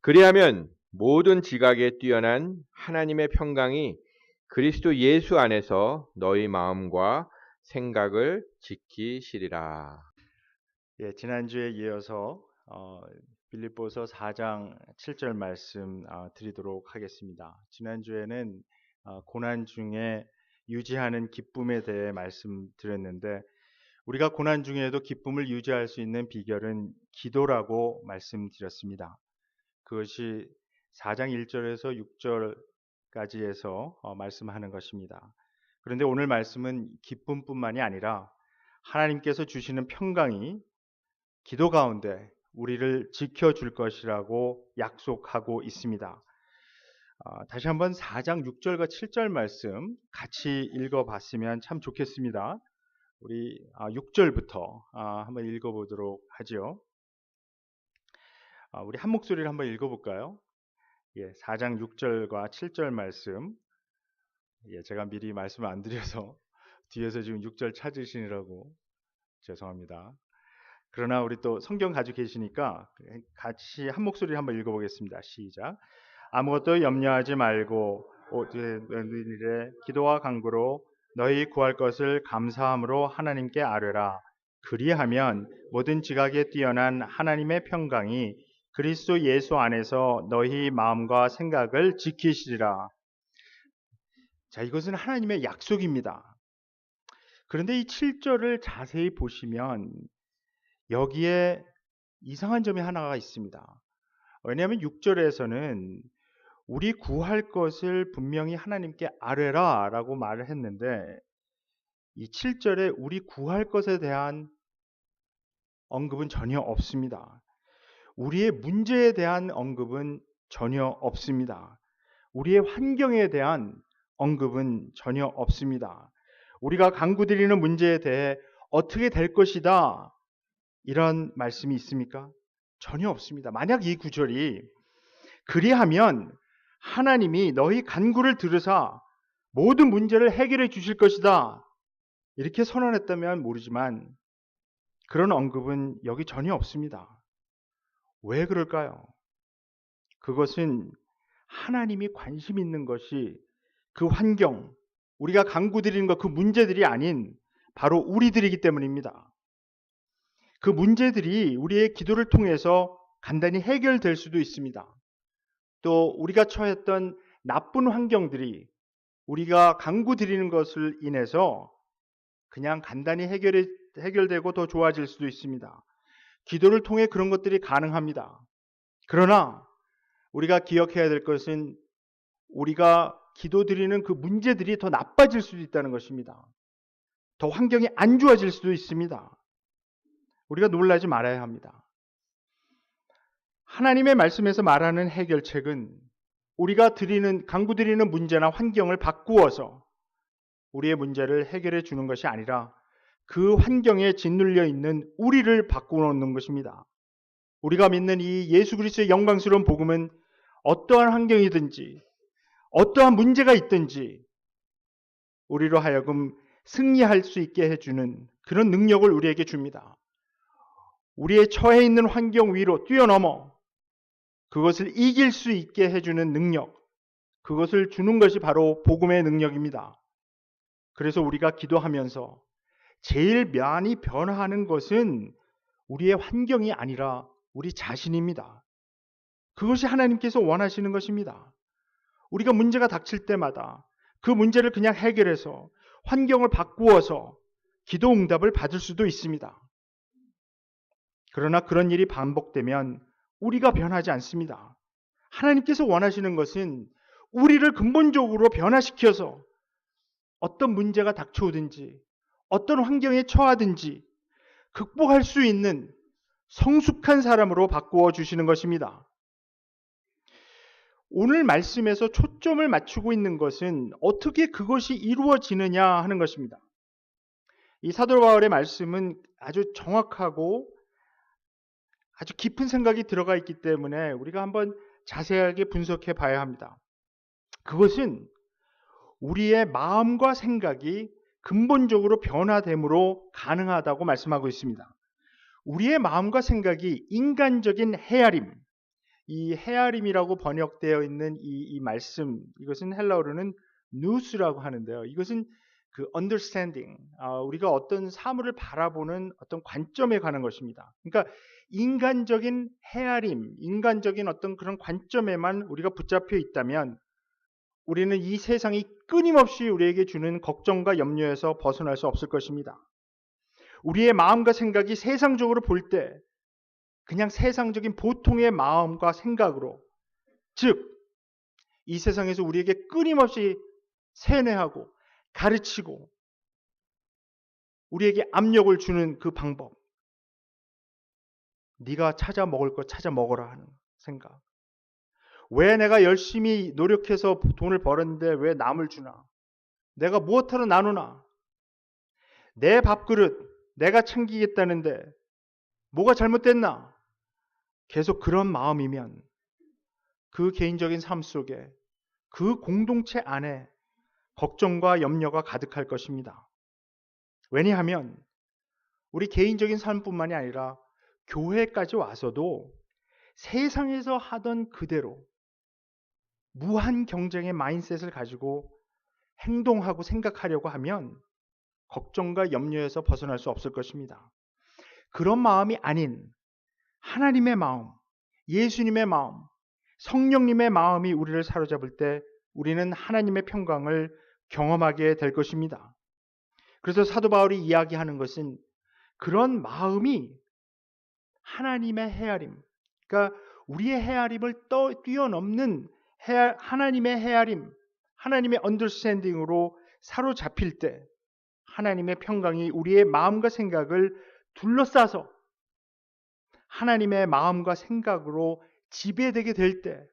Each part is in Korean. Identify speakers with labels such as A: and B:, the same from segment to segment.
A: 그리하면 모든 지각에 뛰어난 하나님의 평강이 그리스도 예수 안에서 너희 마음과 생각을 지키시리라.
B: 예, 지난주에 이어서 빌립보서 4장 7절 말씀 드리도록 하겠습니다. 지난주에는 고난 중에 유지하는 기쁨에 대해 말씀드렸는데 우리가 고난 중에도 기쁨을 유지할 수 있는 비결은 기도라고 말씀드렸습니다. 그것이 4장 1절에서 6절까지에서 말씀하는 것입니다. 그런데 오늘 말씀은 기쁨뿐만이 아니라 하나님께서 주시는 평강이 기도 가운데 우리를 지켜줄 것이라고 약속하고 있습니다. 다시 한번 4장 6절과 7절 말씀 같이 읽어봤으면 참 좋겠습니다. 우리 6절부터 한번 읽어보도록 하죠. 우리 한 목소리를 한번 읽어볼까요? 예, 4장 6절과 7절 말씀. 예, 제가 미리 말씀을 안 드려서 뒤에서 지금 6절 찾으시느라고 죄송합니다. 그러나 우리 또 성경 가지고 계시니까 같이 한 목소리 한번 읽어보겠습니다. 시작. 아무것도 염려하지 말고 일에 기도와 간구로 너희 구할 것을 감사함으로 하나님께 아뢰라. 그리하면 모든 지각에 뛰어난 하나님의 평강이 그리스도 예수 안에서 너희 마음과 생각을 지키시리라. 자, 이것은 하나님의 약속입니다. 그런데 이 7절을 자세히 보시면 여기에 이상한 점이 하나가 있습니다. 왜냐하면 6절에서는 우리 구할 것을 분명히 하나님께 아뢰라 라고 말을 했는데 이 7절에 우리 구할 것에 대한 언급은 전혀 없습니다. 우리의 문제에 대한 언급은 전혀 없습니다. 우리의 환경에 대한 언급은 전혀 없습니다. 우리가 간구드리는 문제에 대해 어떻게 될 것이다 이런 말씀이 있습니까? 전혀 없습니다. 만약 이 구절이 그리하면 하나님이 너희 간구를 들으사 모든 문제를 해결해 주실 것이다 이렇게 선언했다면 모르지만 그런 언급은 여기 전혀 없습니다. 왜 그럴까요? 그것은 하나님이 관심 있는 것이 그 환경, 우리가 간구드리는 것, 그 문제들이 아닌 바로 우리들이기 때문입니다. 그 문제들이 우리의 기도를 통해서 간단히 해결될 수도 있습니다. 또 우리가 처했던 나쁜 환경들이 우리가 간구드리는 것을 인해서 그냥 간단히 해결되고 더 좋아질 수도 있습니다. 기도를 통해 그런 것들이 가능합니다. 그러나 우리가 기억해야 될 것은 우리가 기도드리는 그 문제들이 더 나빠질 수도 있다는 것입니다. 더 환경이 안 좋아질 수도 있습니다. 우리가 놀라지 말아야 합니다. 하나님의 말씀에서 말하는 해결책은 우리가 간구드리는 문제나 환경을 바꾸어서 우리의 문제를 해결해 주는 것이 아니라 그 환경에 짓눌려 있는 우리를 바꾸는 것입니다. 우리가 믿는 이 예수 그리스도의 영광스러운 복음은 어떠한 환경이든지 어떠한 문제가 있든지 우리로 하여금 승리할 수 있게 해주는 그런 능력을 우리에게 줍니다. 우리의 처해 있는 환경 위로 뛰어넘어 그것을 이길 수 있게 해주는 능력, 그것을 주는 것이 바로 복음의 능력입니다. 그래서 우리가 기도하면서 제일 많이 변화하는 것은 우리의 환경이 아니라 우리 자신입니다. 그것이 하나님께서 원하시는 것입니다. 우리가 문제가 닥칠 때마다 그 문제를 그냥 해결해서 환경을 바꾸어서 기도 응답을 받을 수도 있습니다. 그러나 그런 일이 반복되면 우리가 변하지 않습니다. 하나님께서 원하시는 것은 우리를 근본적으로 변화시켜서 어떤 문제가 닥쳐오든지 어떤 환경에 처하든지 극복할 수 있는 성숙한 사람으로 바꾸어 주시는 것입니다. 오늘 말씀에서 초점을 맞추고 있는 것은 어떻게 그것이 이루어지느냐 하는 것입니다. 이 사도 바울의 말씀은 아주 정확하고 아주 깊은 생각이 들어가 있기 때문에 우리가 한번 자세하게 분석해 봐야 합니다. 그것은 우리의 마음과 생각이 근본적으로 변화됨으로 가능하다고 말씀하고 있습니다. 우리의 마음과 생각이 인간적인 헤아림, 이 헤아림이라고 번역되어 있는 이 말씀, 이것은 헬라어로는 누스라고 하는데요. 이것은 그 understanding, 우리가 어떤 사물을 바라보는 어떤 관점에 관한 것입니다. 그러니까 인간적인 헤아림, 인간적인 어떤 그런 관점에만 우리가 붙잡혀 있다면 우리는 이 세상이 끊임없이 우리에게 주는 걱정과 염려에서 벗어날 수 없을 것입니다. 우리의 마음과 생각이 세상적으로 볼 때 그냥 세상적인 보통의 마음과 생각으로, 즉 이 세상에서 우리에게 끊임없이 세뇌하고 가르치고 우리에게 압력을 주는 그 방법, 네가 찾아 먹을 거 찾아 먹어라 하는 생각, 왜 내가 열심히 노력해서 돈을 벌었는데 왜 남을 주나, 내가 무엇하러 나누나, 내 밥그릇 내가 챙기겠다는데 뭐가 잘못됐나, 계속 그런 마음이면 그 개인적인 삶 속에 그 공동체 안에 걱정과 염려가 가득할 것입니다. 왜냐하면 우리 개인적인 삶뿐만이 아니라 교회까지 와서도 세상에서 하던 그대로 무한 경쟁의 마인셋을 가지고 행동하고 생각하려고 하면 걱정과 염려에서 벗어날 수 없을 것입니다. 그런 마음이 아닌 하나님의 마음, 예수님의 마음, 성령님의 마음이 우리를 사로잡을 때 우리는 하나님의 평강을 경험하게 될 것입니다. 그래서 사도 바울이 이야기하는 것은 그런 마음이 하나님의 헤아림, 그러니까 우리의 헤아림을 뛰어넘는 하나님의 헤아림, 하나님의 언더스탠딩으로 사로잡힐 때 하나님의 평강이 우리의 마음과 생각을 둘러싸서 하나님의 마음과 생각으로 지배되게 될 때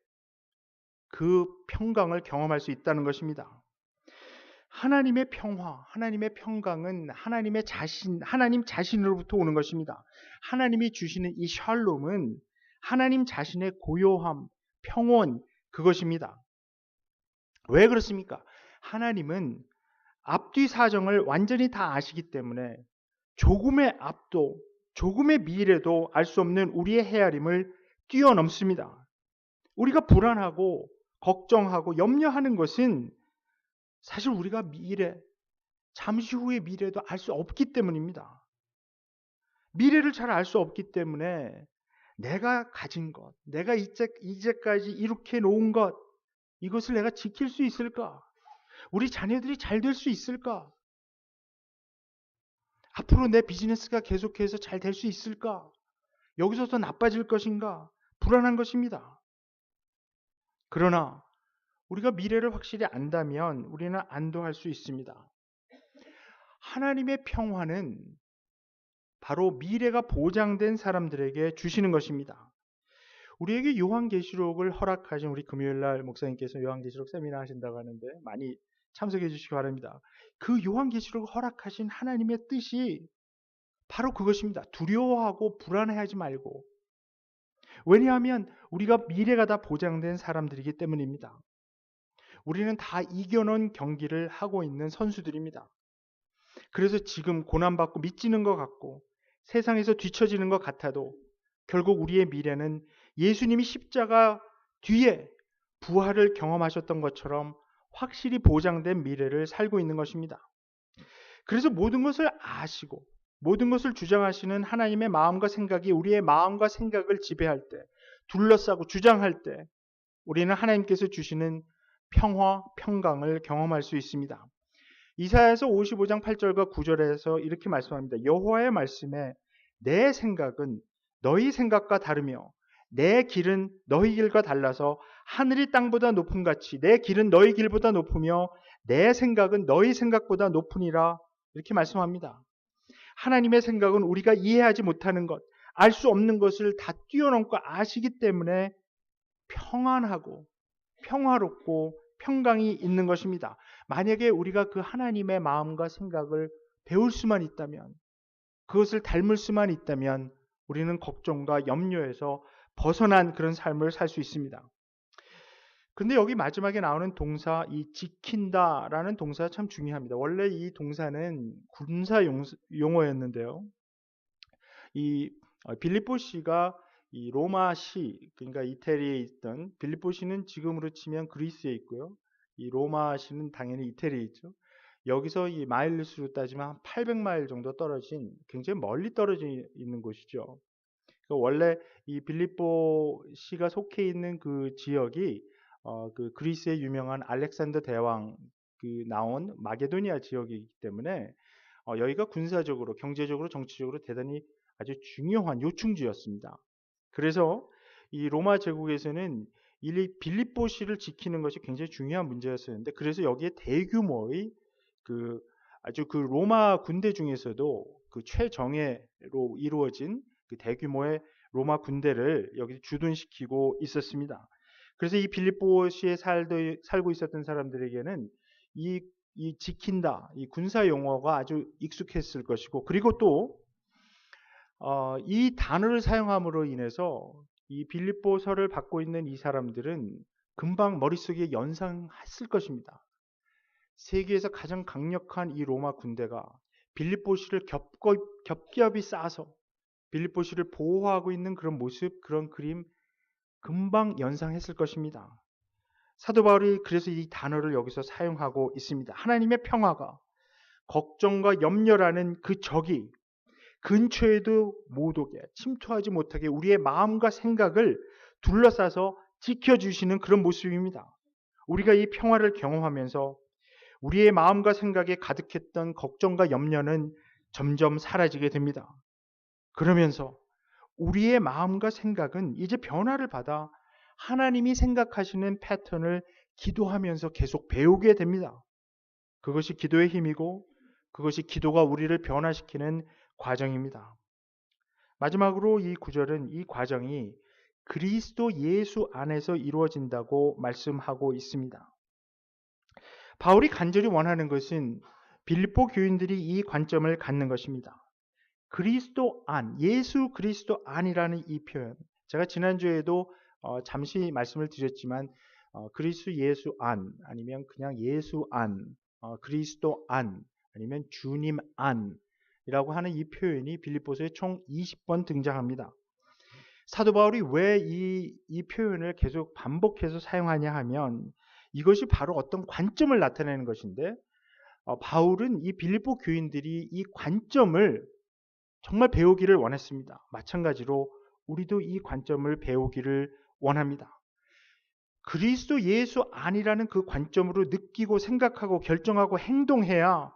B: 그 평강을 경험할 수 있다는 것입니다. 하나님의 평화, 하나님의 평강은 하나님 자신으로부터 오는 것입니다. 하나님이 주시는 이 샬롬은 하나님 자신의 고요함, 평온, 그것입니다. 왜 그렇습니까? 하나님은 앞뒤 사정을 완전히 다 아시기 때문에 조금의 앞도, 조금의 미래도 알 수 없는 우리의 헤아림을 뛰어넘습니다. 우리가 불안하고 걱정하고 염려하는 것은 사실 우리가 잠시 후의 미래도 알 수 없기 때문입니다. 미래를 잘 알 수 없기 때문에 내가 가진 것, 내가 이제까지 이렇게 놓은 것, 이것을 내가 지킬 수 있을까? 우리 자녀들이 잘 될 수 있을까? 앞으로 내 비즈니스가 계속해서 잘 될 수 있을까? 여기서 더 나빠질 것인가? 불안한 것입니다. 그러나 우리가 미래를 확실히 안다면 우리는 안도할 수 있습니다. 하나님의 평화는 바로 미래가 보장된 사람들에게 주시는 것입니다. 우리에게 요한계시록을 허락하신 우리 금요일날 목사님께서 요한계시록 세미나 하신다고 하는데 많이 참석해 주시기 바랍니다. 그 요한계시록을 허락하신 하나님의 뜻이 바로 그것입니다. 두려워하고 불안해하지 말고, 왜냐하면 우리가 미래가 다 보장된 사람들이기 때문입니다. 우리는 다 이겨놓은 경기를 하고 있는 선수들입니다. 그래서 지금 고난받고 미치는 것 같고 세상에서 뒤처지는 것 같아도 결국 우리의 미래는 예수님이 십자가 뒤에 부활을 경험하셨던 것처럼 확실히 보장된 미래를 살고 있는 것입니다. 그래서 모든 것을 아시고 모든 것을 주장하시는 하나님의 마음과 생각이 우리의 마음과 생각을 지배할 때, 둘러싸고 주장할 때 우리는 하나님께서 주시는 평화, 평강을 경험할 수 있습니다. 이사야서 55장 8절과 9절에서 이렇게 말씀합니다. 여호와의 말씀에 내 생각은 너희 생각과 다르며 내 길은 너희 길과 달라서 하늘이 땅보다 높음 같이 내 길은 너희 길보다 높으며 내 생각은 너희 생각보다 높으니라, 이렇게 말씀합니다. 하나님의 생각은 우리가 이해하지 못하는 것, 알 수 없는 것을 다 뛰어넘고 아시기 때문에 평안하고 평화롭고 평강이 있는 것입니다. 만약에 우리가 그 하나님의 마음과 생각을 배울 수만 있다면, 그것을 닮을 수만 있다면 우리는 걱정과 염려에서 벗어난 그런 삶을 살 수 있습니다. 근데 여기 마지막에 나오는 동사, 이 지킨다라는 동사가 참 중요합니다. 원래 이 동사는 군사 용어였는데요. 이 빌립보 씨가 이 로마시, 그러니까 이태리에 있던 빌립보시는 지금으로 치면 그리스에 있고요. 이 로마시는 당연히 이태리에 있죠. 여기서 이 마일리 수로 따지면 한 800마일 정도 떨어진 굉장히 멀리 떨어져 있는 곳이죠. 원래 이 빌립보시가 속해 있는 그 지역이 그 그리스의 유명한 알렉산더 대왕 그 나온 마게도니아 지역이기 때문에 여기가 군사적으로, 경제적으로, 정치적으로 대단히 아주 중요한 요충지였습니다. 그래서 이 로마 제국에서는 이 빌립보시를 지키는 것이 굉장히 중요한 문제였었는데, 그래서 여기에 대규모의 그 아주 그 로마 군대 중에서도 그 최정예로 이루어진 그 대규모의 로마 군대를 여기 주둔시키고 있었습니다. 그래서 이 빌립보시에 살고 있었던 사람들에게는 이 지킨다, 이 군사 용어가 아주 익숙했을 것이고, 그리고 또 이 단어를 사용함으로 인해서 이 빌립보서를 받고 있는 이 사람들은 금방 머릿속에 연상했을 것입니다. 세계에서 가장 강력한 이 로마 군대가 빌립보시를 겹겹이 싸서 빌립보시를 보호하고 있는 그런 모습, 그런 그림 금방 연상했을 것입니다. 사도 바울이 그래서 이 단어를 여기서 사용하고 있습니다. 하나님의 평화가 걱정과 염려라는 그 적이 근처에도 못 오게, 침투하지 못하게 우리의 마음과 생각을 둘러싸서 지켜주시는 그런 모습입니다. 우리가 이 평화를 경험하면서 우리의 마음과 생각에 가득했던 걱정과 염려는 점점 사라지게 됩니다. 그러면서 우리의 마음과 생각은 이제 변화를 받아 하나님이 생각하시는 패턴을 기도하면서 계속 배우게 됩니다. 그것이 기도의 힘이고 그것이 기도가 우리를 변화시키는 과정입니다. 마지막으로 이 구절은 이 과정이 그리스도 예수 안에서 이루어진다고 말씀하고 있습니다. 바울이 간절히 원하는 것은 빌립보 교인들이 이 관점을 갖는 것입니다. 그리스도 안, 예수 그리스도 안이라는 이 표현, 제가 지난주에도 잠시 말씀을 드렸지만 그리스도 예수 안, 아니면 그냥 예수 안, 그리스도 안, 아니면 주님 안이라고 하는 이 표현이 빌립보서에 총 20번 등장합니다. 사도 바울이 왜 이 표현을 계속 반복해서 사용하냐 하면 이것이 바로 어떤 관점을 나타내는 것인데, 바울은 이 빌립보 교인들이 이 관점을 정말 배우기를 원했습니다. 마찬가지로 우리도 이 관점을 배우기를 원합니다. 그리스도 예수 안이라는 그 관점으로 느끼고 생각하고 결정하고 행동해야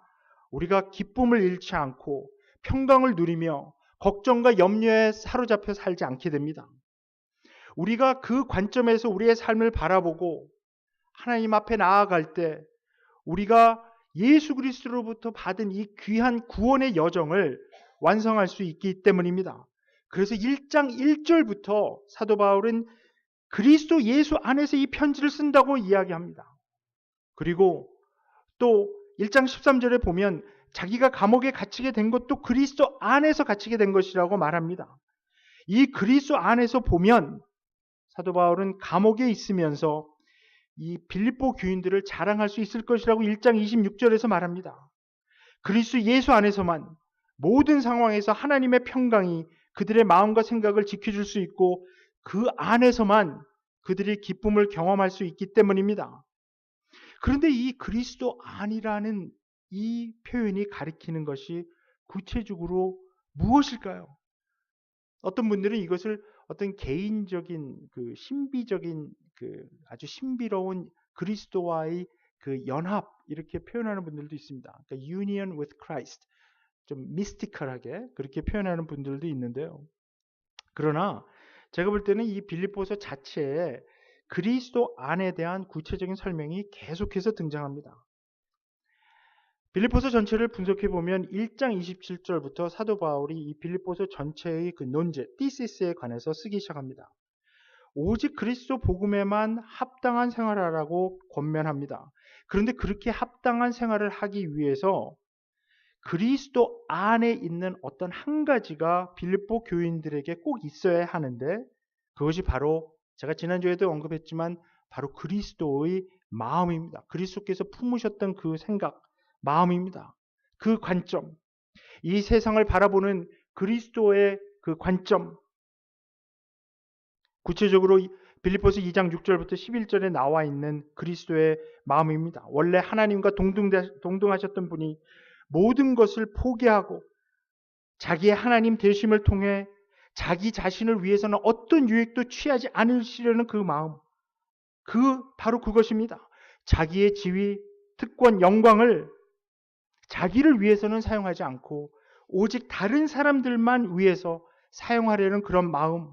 B: 우리가 기쁨을 잃지 않고 평강을 누리며 걱정과 염려에 사로잡혀 살지 않게 됩니다. 우리가 그 관점에서 우리의 삶을 바라보고 하나님 앞에 나아갈 때 우리가 예수 그리스도로부터 받은 이 귀한 구원의 여정을 완성할 수 있기 때문입니다. 그래서 1장 1절부터 사도 바울은 그리스도 예수 안에서 이 편지를 쓴다고 이야기합니다. 그리고 또 1장 13절에 보면 자기가 감옥에 갇히게 된 것도 그리스도 안에서 갇히게 된 것이라고 말합니다. 이 그리스도 안에서 보면 사도 바울은 감옥에 있으면서 이 빌립보 교인들을 자랑할 수 있을 것이라고 1장 26절에서 말합니다. 그리스도 예수 안에서만 모든 상황에서 하나님의 평강이 그들의 마음과 생각을 지켜줄 수 있고 그 안에서만 그들이 기쁨을 경험할 수 있기 때문입니다. 그런데 이 그리스도 안이라는 이 표현이 가리키는 것이 구체적으로 무엇일까요? 어떤 분들은 이것을 어떤 개인적인 그 신비적인 그 아주 신비로운 그리스도와의 그 연합 이렇게 표현하는 분들도 있습니다. 그러니까 union with Christ, 좀 미스티컬하게 그렇게 표현하는 분들도 있는데요. 그러나 제가 볼 때는 이 빌립보서 자체에 그리스도 안에 대한 구체적인 설명이 계속해서 등장합니다. 빌립보서 전체를 분석해 보면 1장 27절부터 사도 바울이 이 빌립보서 전체의 그 논제, 티시스에 관해서 쓰기 시작합니다. 오직 그리스도 복음에만 합당한 생활하라고 권면합니다. 그런데 그렇게 합당한 생활을 하기 위해서 그리스도 안에 있는 어떤 한 가지가 빌립보 교인들에게 꼭 있어야 하는데, 그것이 바로 제가 지난주에도 언급했지만 바로 그리스도의 마음입니다. 그리스도께서 품으셨던 그 생각, 마음입니다. 그 관점, 이 세상을 바라보는 그리스도의 그 관점, 구체적으로 빌립보서 2장 6절부터 11절에 나와 있는 그리스도의 마음입니다. 원래 하나님과 동등하셨던 분이 모든 것을 포기하고 자기의 하나님 되심을 통해 자기 자신을 위해서는 어떤 유익도 취하지 않으시려는 그 마음, 바로 그것입니다. 자기의 지위, 특권, 영광을 자기를 위해서는 사용하지 않고 오직 다른 사람들만 위해서 사용하려는 그런 마음,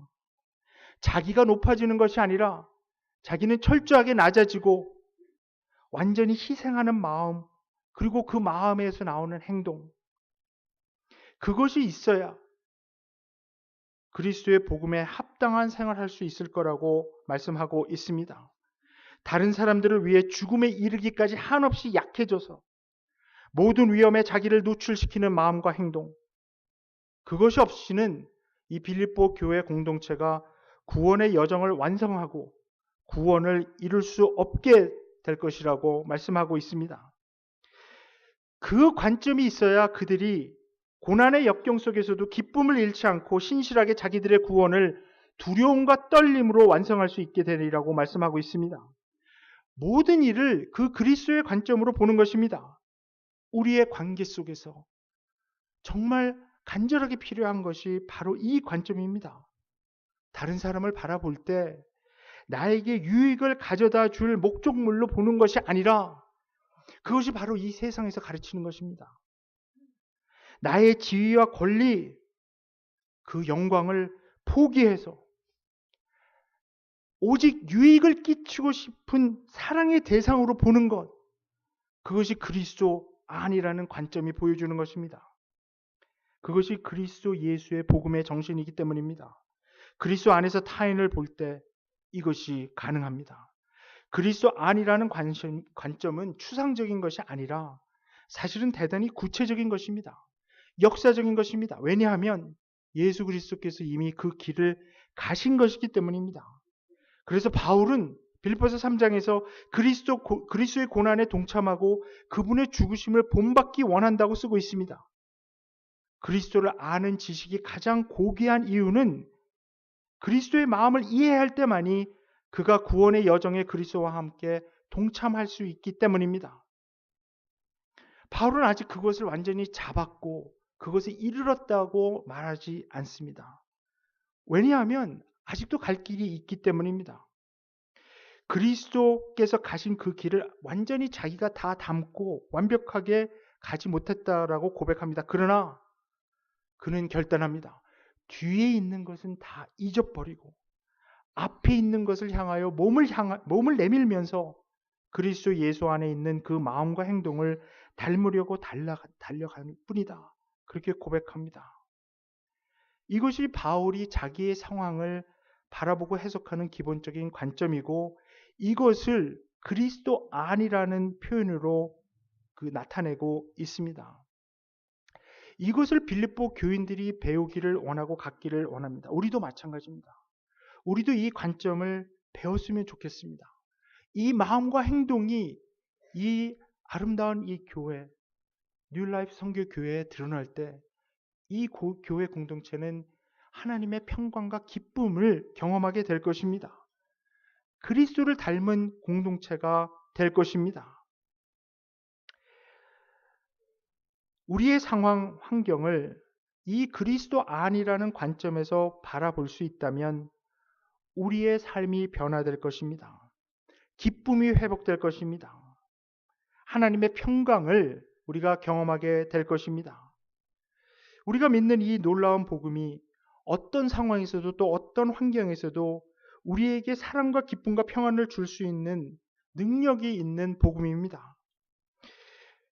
B: 자기가 높아지는 것이 아니라 자기는 철저하게 낮아지고 완전히 희생하는 마음, 그리고 그 마음에서 나오는 행동, 그것이 있어야 그리스도의 복음에 합당한 생활을 할 수 있을 거라고 말씀하고 있습니다. 다른 사람들을 위해 죽음에 이르기까지 한없이 약해져서 모든 위험에 자기를 노출시키는 마음과 행동, 그것이 없이는 이 빌립보 교회 공동체가 구원의 여정을 완성하고 구원을 이룰 수 없게 될 것이라고 말씀하고 있습니다. 그 관점이 있어야 그들이 고난의 역경 속에서도 기쁨을 잃지 않고 신실하게 자기들의 구원을 두려움과 떨림으로 완성할 수 있게 되리라고 말씀하고 있습니다. 모든 일을 그 그리스도의 관점으로 보는 것입니다. 우리의 관계 속에서 정말 간절하게 필요한 것이 바로 이 관점입니다. 다른 사람을 바라볼 때 나에게 유익을 가져다 줄 목적물로 보는 것이 아니라 그것이 바로 이 세상에서 가르치는 것입니다. 나의 지위와 권리, 그 영광을 포기해서 오직 유익을 끼치고 싶은 사랑의 대상으로 보는 것, 그것이 그리스도 아니라는 관점이 보여주는 것입니다. 그것이 그리스도 예수의 복음의 정신이기 때문입니다. 그리스도 안에서 타인을 볼 때 이것이 가능합니다. 그리스도 아니라는 관점은 추상적인 것이 아니라 사실은 대단히 구체적인 것입니다. 역사적인 것입니다. 왜냐하면 예수 그리스도께서 이미 그 길을 가신 것이기 때문입니다. 그래서 바울은 빌립보서 3장에서 그리스도의 고난에 동참하고 그분의 죽으심을 본받기 원한다고 쓰고 있습니다. 그리스도를 아는 지식이 가장 고귀한 이유는 그리스도의 마음을 이해할 때만이 그가 구원의 여정에 그리스도와 함께 동참할 수 있기 때문입니다. 바울은 아직 그것을 완전히 잡았고 그것에 이르렀다고 말하지 않습니다. 왜냐하면 아직도 갈 길이 있기 때문입니다. 그리스도께서 가신 그 길을 완전히 자기가 다 담고 완벽하게 가지 못했다라고 고백합니다. 그러나 그는 결단합니다. 뒤에 있는 것은 다 잊어버리고 앞에 있는 것을 향하여 몸을 내밀면서 그리스도 예수 안에 있는 그 마음과 행동을 닮으려고 달려가는 뿐이다. 그렇게 고백합니다. 이것이 바울이 자기의 상황을 바라보고 해석하는 기본적인 관점이고 이것을 그리스도 안이라는 표현으로 나타내고 있습니다. 이것을 빌립보 교인들이 배우기를 원하고 갖기를 원합니다. 우리도 마찬가지입니다. 우리도 이 관점을 배웠으면 좋겠습니다. 이 마음과 행동이 이 아름다운 이 교회, 뉴라이프 선교교회에 드러날 때 이 교회 공동체는 하나님의 평강과 기쁨을 경험하게 될 것입니다. 그리스도를 닮은 공동체가 될 것입니다. 우리의 상황, 환경을 이 그리스도 안이라는 관점에서 바라볼 수 있다면 우리의 삶이 변화될 것입니다. 기쁨이 회복될 것입니다. 하나님의 평강을 우리가 경험하게 될 것입니다. 우리가 믿는 이 놀라운 복음이 어떤 상황에서도 또 어떤 환경에서도 우리에게 사랑과 기쁨과 평안을 줄 수 있는 능력이 있는 복음입니다.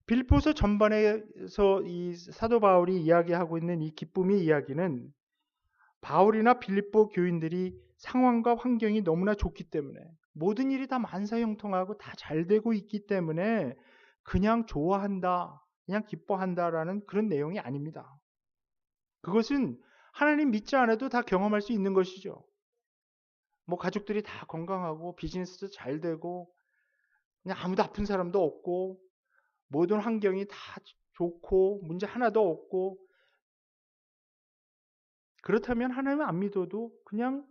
B: 빌립보서 전반에서 이 사도 바울이 이야기하고 있는 이 기쁨의 이야기는 바울이나 빌립보 교인들이 상황과 환경이 너무나 좋기 때문에 모든 일이 다 만사형통하고 다 잘 되고 있기 때문에 그냥 좋아한다, 그냥 기뻐한다라는 그런 내용이 아닙니다. 그것은 하나님 믿지 않아도 다 경험할 수 있는 것이죠. 가족들이 다 건강하고 비즈니스도 잘 되고 그냥 아무도 아픈 사람도 없고 모든 환경이 다 좋고 문제 하나도 없고 그렇다면 하나님을 안 믿어도 그냥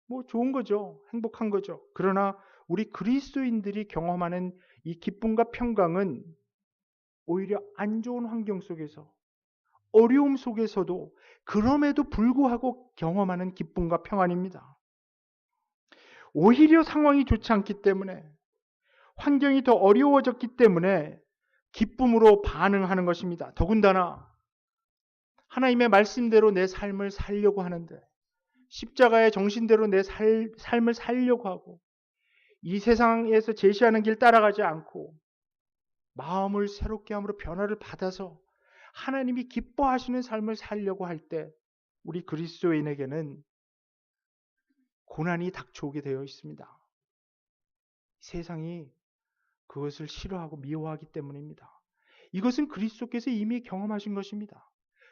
C: 뭐 좋은 거죠. 행복한 거죠. 그러나 우리 그리스도인들이 경험하는 이 기쁨과 평강은 오히려 안 좋은 환경 속에서, 어려움 속에서도 그럼에도 불구하고 경험하는 기쁨과 평안입니다. 오히려 상황이 좋지 않기 때문에, 환경이 더 어려워졌기 때문에 기쁨으로 반응하는 것입니다. 더군다나 하나님의 말씀대로 내 삶을 살려고 하는데, 십자가의 정신대로 내 삶을 살려고 하고, 이 세상에서 제시하는 길 따라가지 않고 마음을 새롭게 함으로 변화를 받아서 하나님이 기뻐하시는 삶을 살려고 할 때 우리 그리스도인에게는 고난이 닥쳐오게 되어 있습니다. 세상이 그것을 싫어하고 미워하기 때문입니다. 이것은 그리스도께서 이미 경험하신 것입니다.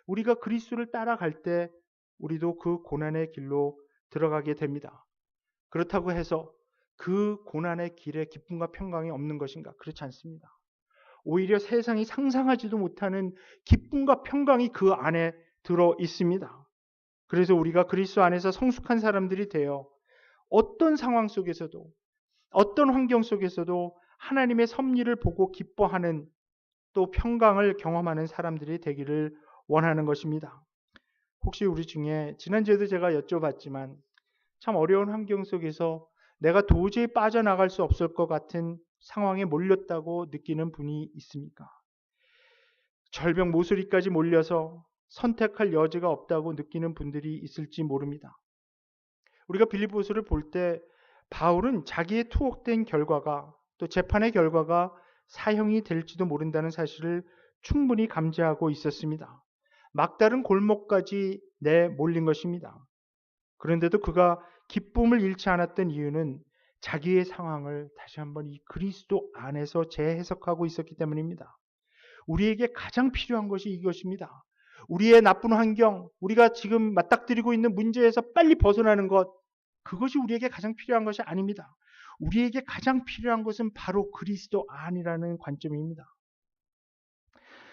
C: 우리가 그리스도를 따라갈 때 우리도 그 고난의 길로 들어가게 됩니다. 그렇다고 해서 그 고난의 길에 기쁨과 평강이 없는 것인가? 그렇지 않습니다. 오히려 세상이 상상하지도 못하는 기쁨과 평강이 그 안에 들어 있습니다. 그래서 우리가 그리스도 안에서 성숙한 사람들이 되어 어떤 상황 속에서도, 어떤 환경 속에서도 하나님의 섭리를 보고 기뻐하는, 또 평강을 경험하는 사람들이 되기를 원하는 것입니다. 혹시 우리 중에 지난주에도 제가 여쭤봤지만 참 어려운 환경 속에서 내가 도저히 빠져나갈 수 없을 것 같은 상황에 몰렸다고 느끼는 분이 있습니까? 절벽 모서리까지 몰려서 선택할 여지가 없다고 느끼는 분들이 있을지 모릅니다. 우리가 빌립보서를 볼 때 바울은 자기의 투옥된 결과가, 또 재판의 결과가 사형이 될지도 모른다는 사실을 충분히 감지하고 있었습니다. 막다른 골목까지 내몰린 것입니다. 그런데도 그가 기쁨을 잃지 않았던 이유는 자기의 상황을 다시 한번 이 그리스도 안에서 재해석하고 있었기 때문입니다. 우리에게 가장 필요한 것이 이것입니다. 우리의 나쁜 환경, 우리가 지금 맞닥뜨리고 있는 문제에서 빨리 벗어나는 것, 그것이 우리에게 가장 필요한 것이 아닙니다. 우리에게 가장 필요한 것은 바로 그리스도 안이라는 관점입니다.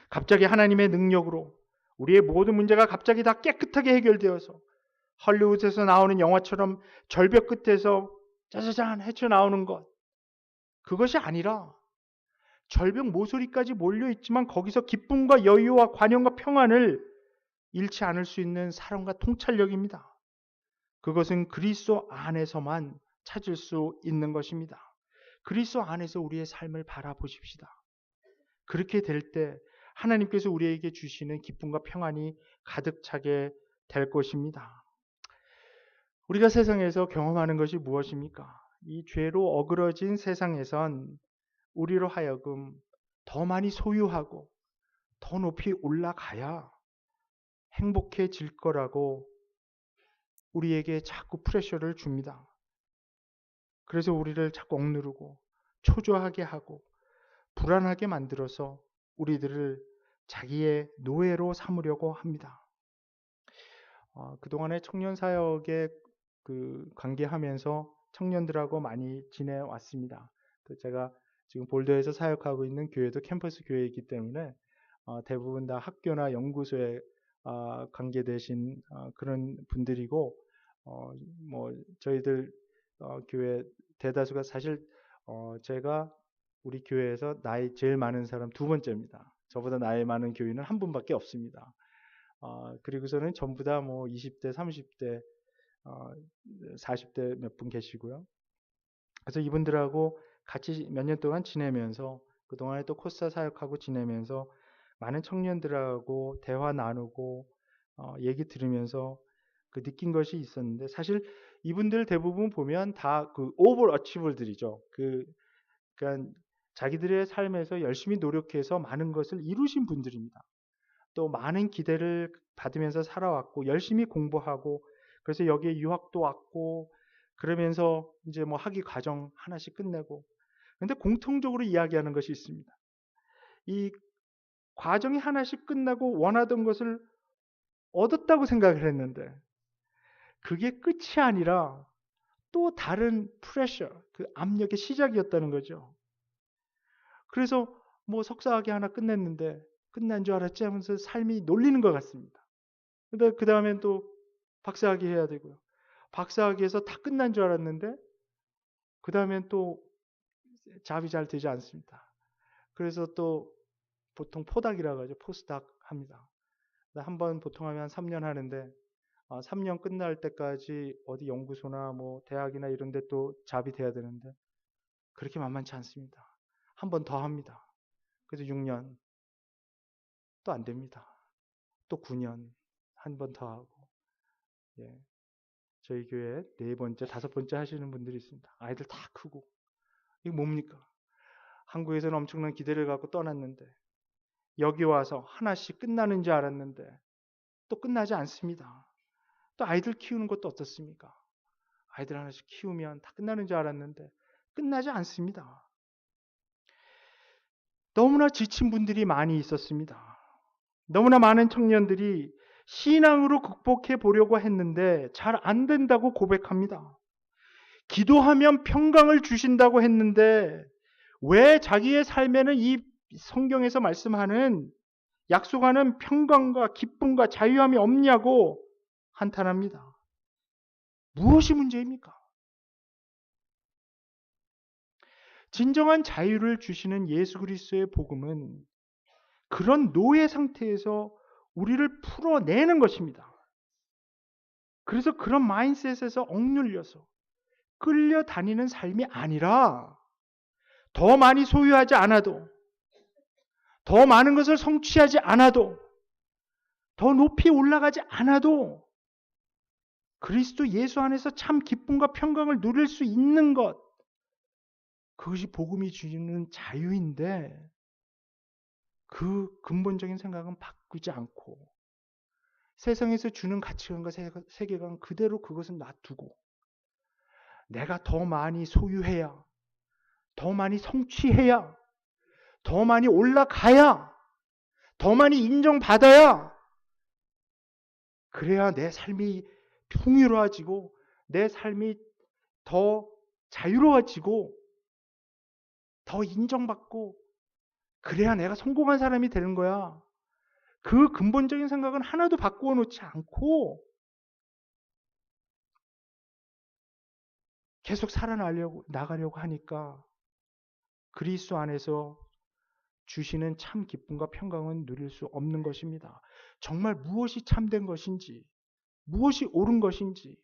C: 갑자기 하나님의 능력으로 우리의 모든 문제가 갑자기 다 깨끗하게 해결되어서 할리우드에서 나오는 영화처럼 절벽 끝에서 짜자잔 헤쳐나오는 것, 그것이 아니라 절벽 모서리까지 몰려있지만 거기서 기쁨과 여유와 관용과 평안을 잃지 않을 수 있는 사랑과 통찰력입니다. 그것은 그리스도 안에서만 찾을 수 있는 것입니다. 그리스도 안에서 우리의 삶을 바라보십시다. 그렇게 될 때 하나님께서 우리에게 주시는 기쁨과 평안이 가득 차게 될 것입니다. 우리가 세상에서 경험하는 것이 무엇입니까? 이 죄로 어그러진 세상에선 우리로 하여금 더 많이 소유하고 더 높이 올라가야 행복해질 거라고 우리에게 자꾸 프레셔를 줍니다. 그래서 우리를 자꾸 억누르고 초조하게 하고 불안하게 만들어서 우리들을 자기의 노예로 삼으려고 합니다. 그동안에 청년 사역에 관계하면서 청년들하고 많이 지내왔습니다. 또 제가 지금 볼더에서 사역하고 있는 교회도 캠퍼스 교회이기 때문에 대부분 다 학교나 연구소에 관계되신 그런 분들이고, 뭐 저희들 교회 대다수가 사실 제가 우리 교회에서 나이 제일 많은 사람 두 번째입니다. 저보다 나이 많은 교인은 한 분밖에 없습니다. 그리고서는 전부 다 뭐 20대, 30대, 40대 몇 분 계시고요. 그래서 이분들하고 같이 몇 년 동안 지내면서, 그동안에 또 코스타 사역하고 지내면서 많은 청년들하고 대화 나누고 얘기 들으면서 느낀 것이 있었는데, 사실 이분들 대부분 보면 다 오버어치버들이죠. 그러니까 자기들의 삶에서 열심히 노력해서 많은 것을 이루신 분들입니다. 또 많은 기대를 받으면서 살아왔고 열심히 공부하고, 그래서 여기에 유학도 왔고 그러면서 이제 뭐 학위 과정 하나씩 끝내고, 근데 공통적으로 이야기하는 것이 있습니다. 이 과정이 하나씩 끝나고 원하던 것을 얻었다고 생각을 했는데 그게 끝이 아니라 또 다른 프레셔, 그 압력의 시작이었다는 거죠. 그래서 뭐 석사학위 하나 끝냈는데 끝난 줄 알았지 하면서 삶이 놀리는 것 같습니다. 근데 그 다음엔 또 박사학위 해야 되고요. 박사학위에서 다 끝난 줄 알았는데 그 다음엔 또 잡이 잘 되지 않습니다. 그래서 또 보통 포닥이라고 하죠. 포스닥 합니다. 한번 보통 하면 3년 하는데 3년 끝날 때까지 어디 연구소나 뭐 대학이나 이런 데 또 잡이 돼야 되는데 그렇게 만만치 않습니다. 한 번 더 합니다. 그래서 6년 또 안 됩니다. 또 9년 한 번 더 하고 예. 저희 교회 4번째, 5번째 하시는 분들이 있습니다. 아이들 다 크고 이게 뭡니까? 한국에서는 엄청난 기대를 갖고 떠났는데 여기 와서 하나씩 끝나는 줄 알았는데 또 끝나지 않습니다. 또 아이들 키우는 것도 어떻습니까? 아이들 하나씩 키우면 다 끝나는 줄 알았는데 끝나지 않습니다. 너무나 지친 분들이 많이 있었습니다. 너무나 많은 청년들이 신앙으로 극복해 보려고 했는데 잘 안 된다고 고백합니다. 기도하면 평강을 주신다고 했는데 왜 자기의 삶에는 이 성경에서 말씀하는 약속하는 평강과 기쁨과 자유함이 없냐고 한탄합니다. 무엇이 문제입니까? 진정한 자유를 주시는 예수 그리스도의 복음은 그런 노예 상태에서 우리를 풀어내는 것입니다. 그래서 그런 마인셋에서 억눌려서 끌려다니는 삶이 아니라 더 많이 소유하지 않아도 더 많은 것을 성취하지 않아도 더 높이 올라가지 않아도 그리스도 예수 안에서 참 기쁨과 평강을 누릴 수 있는 것, 그것이 복음이 주는 자유인데 그 근본적인 생각은 바꾸지 않고 세상에서 주는 가치관과 세계관 그대로 그것은 놔두고 내가 더 많이 소유해야, 더 많이 성취해야, 더 많이 올라가야, 더 많이 인정받아야, 그래야 내 삶이 풍요로워지고 내 삶이 더 자유로워지고 더 인정받고 그래야 내가 성공한 사람이 되는 거야. 그 근본적인 생각은 하나도 바꾸어 놓지 않고 계속 나가려고 하니까 그리스도 안에서 주시는 참 기쁨과 평강은 누릴 수 없는 것입니다. 정말 무엇이 참된 것인지, 무엇이 옳은 것인지,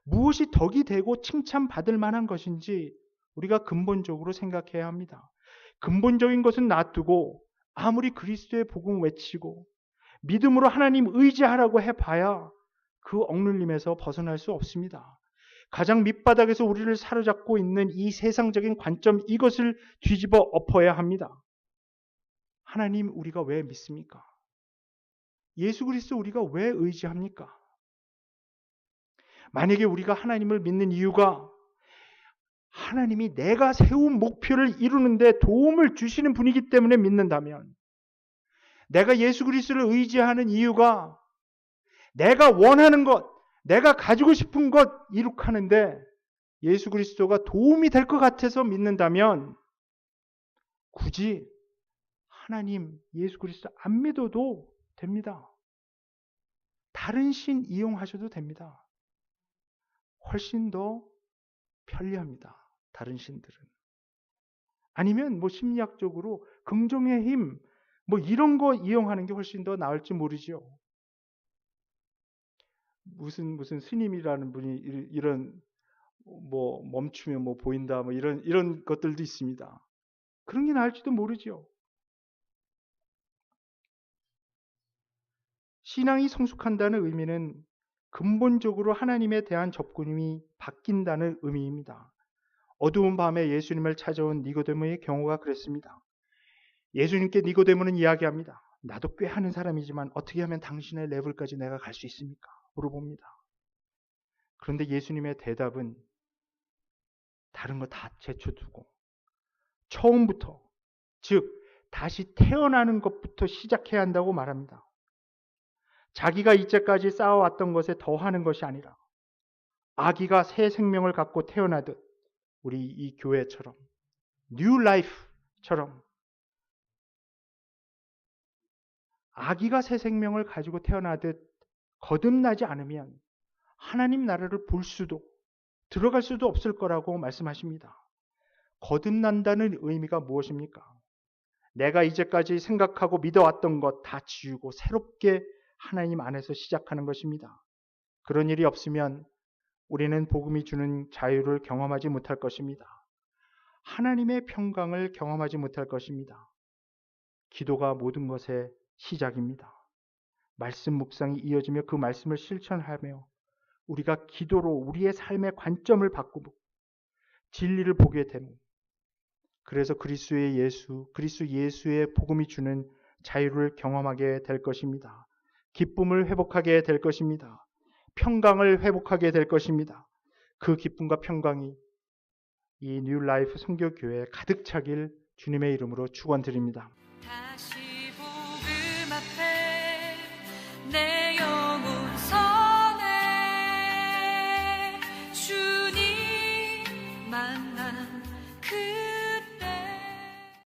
C: 무엇이 덕이 되고 칭찬받을 만한 것인지 우리가 근본적으로 생각해야 합니다. 근본적인 것은 놔두고 아무리 그리스도의 복음을 외치고 믿음으로 하나님 의지하라고 해봐야 그 억눌림에서 벗어날 수 없습니다. 가장 밑바닥에서 우리를 사로잡고 있는 이 세상적인 관점, 이것을 뒤집어 엎어야 합니다. 하나님 우리가 왜 믿습니까? 예수 그리스도 우리가 왜 의지합니까? 만약에 우리가 하나님을 믿는 이유가 하나님이 내가 세운 목표를 이루는데 도움을 주시는 분이기 때문에 믿는다면, 내가 예수 그리스도를 의지하는 이유가 내가 원하는 것, 내가 가지고 싶은 것 이룩하는데 예수 그리스도가 도움이 될 것 같아서 믿는다면 굳이 하나님, 예수 그리스도 안 믿어도 됩니다. 다른 신 이용하셔도 됩니다. 훨씬 더 편리합니다. 다른 신들은. 아니면 뭐 심리학적으로 긍정의 힘, 뭐 이런 거 이용하는 게 훨씬 더 나을지 모르죠. 무슨 스님이라는 분이 이런 뭐 멈추면 뭐 보인다 뭐 이런 것들도 있습니다. 그런 게 나을지도 모르죠. 신앙이 성숙한다는 의미는 근본적으로 하나님에 대한 접근이 바뀐다는 의미입니다. 어두운 밤에 예수님을 찾아온 니고데모의 경우가 그랬습니다. 예수님께 니고데모는 이야기합니다. 나도 꽤 하는 사람이지만 어떻게 하면 당신의 레벨까지 내가 갈 수 있습니까? 물어봅니다. 그런데 예수님의 대답은 다른 거 다 제쳐두고 처음부터, 즉 다시 태어나는 것부터 시작해야 한다고 말합니다. 자기가 이제까지 쌓아왔던 것에 더하는 것이 아니라 아기가 새 생명을 갖고 태어나듯 우리 이 교회처럼 뉴 라이프처럼 아기가 새 생명을 가지고 태어나듯 거듭나지 않으면 하나님 나라를 볼 수도 들어갈 수도 없을 거라고 말씀하십니다. 거듭난다는 의미가 무엇입니까? 내가 이제까지 생각하고 믿어왔던 것 다 지우고 새롭게 하나님 안에서 시작하는 것입니다. 그런 일이 없으면 우리는 복음이 주는 자유를 경험하지 못할 것입니다. 하나님의 평강을 경험하지 못할 것입니다. 기도가 모든 것의 시작입니다. 말씀 묵상이 이어지며 그 말씀을 실천하며 우리가 기도로 우리의 삶의 관점을 바꾸고 진리를 보게 되는, 그래서 그리스도 예수의 복음이 주는 자유를 경험하게 될 것입니다. 기쁨을 회복하게 될 것입니다. 평강을 회복하게 될 것입니다. 그 기쁨과 평강이 이 뉴 라이프 선교교회에 가득 차길 주님의 이름으로 축원드립니다.
D: 다시 복음 앞에 내